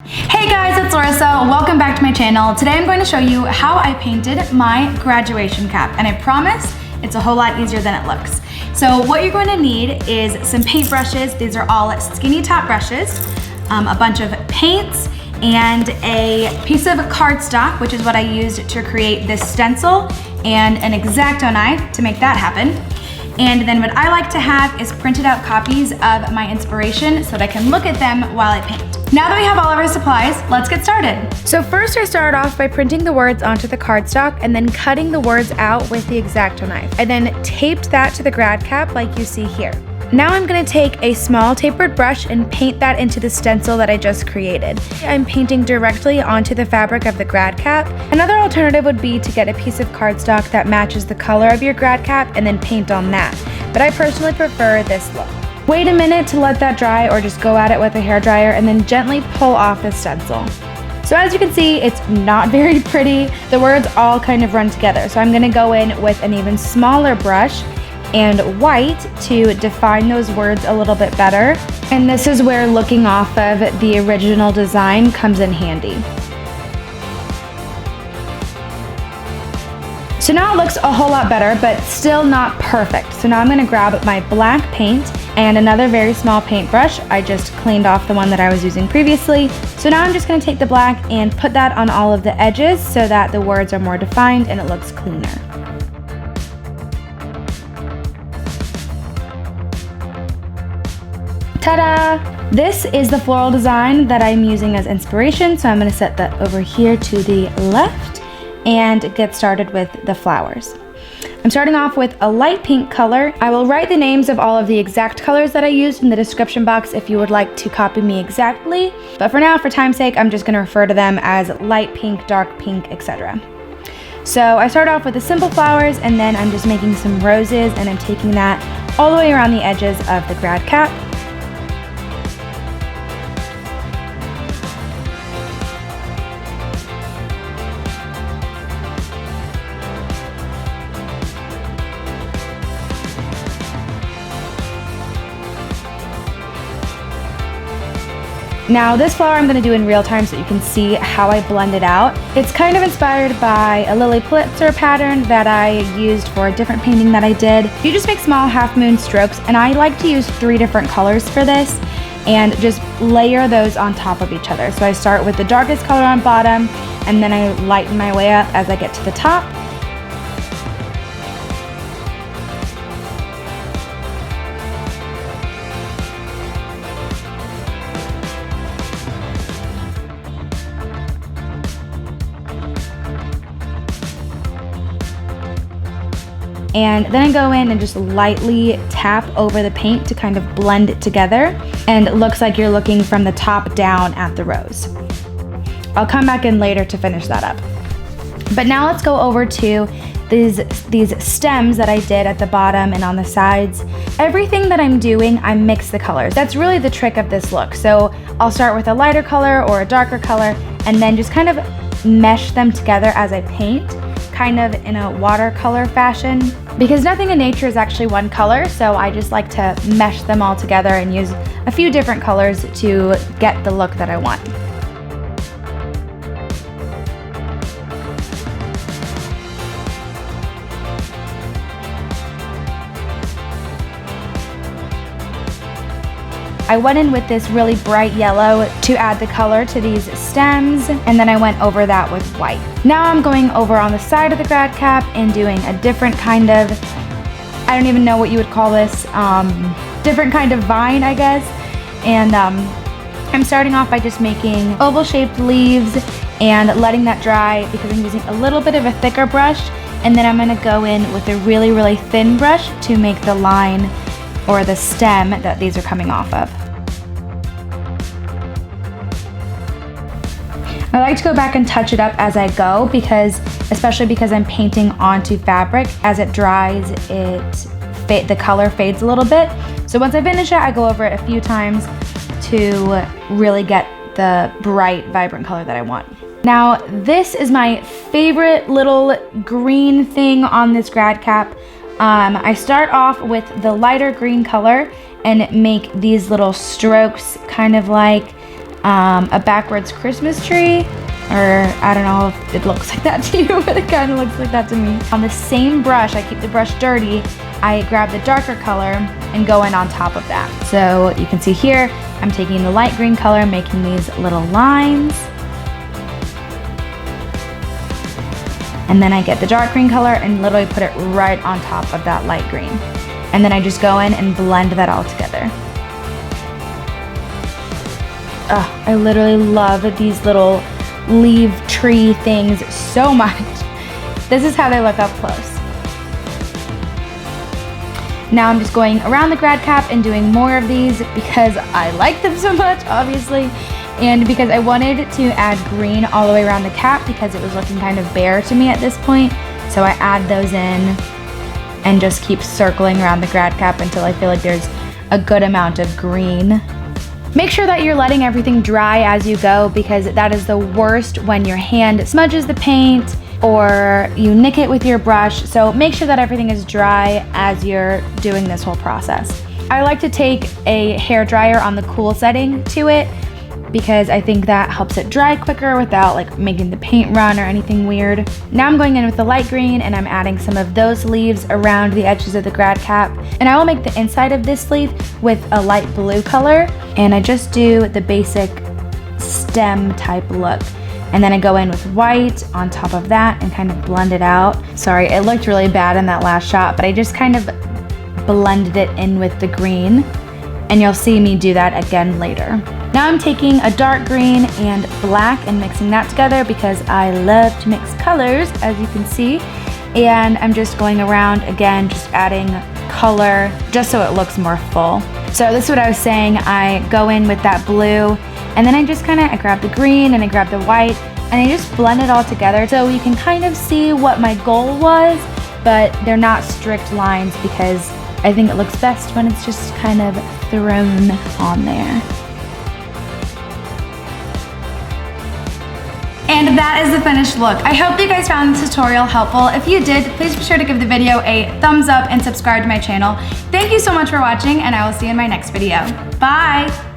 Hey guys, it's Larissa. Welcome back to my channel. Today I'm going to show you how I painted my graduation cap, and I promise it's a whole lot easier than it looks. So what you're going to need is some paint brushes. These are all skinny top brushes, a bunch of paints, and a piece of cardstock, which is what I used to create this stencil, and an X-Acto knife to make that happen. And then what I like to have is printed out copies of my inspiration so that I can look at them while I paint. Now that we have all of our supplies, let's get started. So first I started off by printing the words onto the cardstock and then cutting the words out with the X-Acto knife. I then taped that to the grad cap like you see here. Now I'm going to take a small tapered brush and paint that into the stencil that I just created. I'm painting directly onto the fabric of the grad cap. Another alternative would be to get a piece of cardstock that matches the color of your grad cap and then paint on that. But I personally prefer this look. Wait a minute to let that dry, or just go at it with a hairdryer and then gently pull off the stencil. So as you can see, it's not very pretty. The words all kind of run together. So I'm going to go in with an even smaller brush and white to define those words a little bit better. And this is where looking off of the original design comes in handy. So now it looks a whole lot better, but still not perfect. So now I'm going to grab my black paint and another very small paintbrush. I just cleaned off the one that I was using previously. So now I'm just going to take the black and put that on all of the edges so that the words are more defined and it looks cleaner. Ta-da! This is the floral design that I'm using as inspiration, so I'm going to set that over here to the left and get started with the flowers. I'm starting off with a light pink color. I will write the names of all of the exact colors that I used in the description box if you would like to copy me exactly, but for now, for time's sake, I'm just going to refer to them as light pink, dark pink, etc. So I start off with the simple flowers, and then I'm just making some roses, and I'm taking that all the way around the edges of the grad cap. Now this flower I'm going to do in real time so you can see how I blend it out. It's kind of inspired by a Lily Pulitzer pattern that I used for a different painting that I did. You just make small half moon strokes, and I like to use 3 different colors for this and just layer those on top of each other. So I start with the darkest color on bottom and then I lighten my way up as I get to the top. And then I go in and just lightly tap over the paint to kind of blend it together, and it looks like you're looking from the top down at the rose. I'll come back in later to finish that up. But now let's go over to these stems that I did at the bottom and on the sides. Everything that I'm doing, I mix the colors. That's really the trick of this look. So I'll start with a lighter color or a darker color and then just kind of mesh them together as I paint, kind of in a watercolor fashion, because nothing in nature is actually one color, so I just like to mesh them all together and use a few different colors to get the look that I want. I went in with this really bright yellow to add the color to these stems, and then I went over that with white. Now I'm going over on the side of the grad cap and doing a different kind of, I don't even know what you would call this, different kind of vine, I guess. And I'm starting off by just making oval shaped leaves and letting that dry because I'm using a little bit of a thicker brush, and then I'm gonna go in with a really, really thin brush to make the line or the stem that these are coming off of. I like to go back and touch it up as I go especially because I'm painting onto fabric. As it dries, the color fades a little bit. So once I finish it, I go over it a few times to really get the bright, vibrant color that I want. Now, this is my favorite little green thing on this grad cap. I start off with the lighter green color and make these little strokes, kind of like a backwards Christmas tree, or I don't know if it looks like that to you, but it kind of looks like that to me. On the same brush, I keep the brush dirty, I grab the darker color and go in on top of that. So you can see here, I'm taking the light green color, making these little lines. And then I get the dark green color and literally put it right on top of that light green. And then I just go in and blend that all together. Oh, I literally love these little leaf tree things so much. This is how they look up close. Now I'm just going around the grad cap and doing more of these because I like them so much, obviously, and because I wanted to add green all the way around the cap because it was looking kind of bare to me at this point. So I add those in and just keep circling around the grad cap until I feel like there's a good amount of green. Make sure that you're letting everything dry as you go, because that is the worst when your hand smudges the paint or you nick it with your brush. So make sure that everything is dry as you're doing this whole process. I like to take a hair dryer on the cool setting to it because I think that helps it dry quicker without like making the paint run or anything weird. Now I'm going in with the light green and I'm adding some of those leaves around the edges of the grad cap. And I will make the inside of this sleeve with a light blue color. And I just do the basic stem type look. And then I go in with white on top of that and kind of blend it out. Sorry, it looked really bad in that last shot, but I just kind of blended it in with the green. And you'll see me do that again later. Now I'm taking a dark green and black and mixing that together because I love to mix colors, as you can see. And I'm just going around again, just adding color just so it looks more full. So this is what I was saying. I go in with that blue and then I just I grab the green and I grab the white and I just blend it all together so you can kind of see what my goal was, but they're not strict lines because I think it looks best when it's just kind of thrown on there. And that is the finished look. I hope you guys found this tutorial helpful. If you did, please be sure to give the video a thumbs up and subscribe to my channel. Thank you so much for watching, and I will see you in my next video. Bye!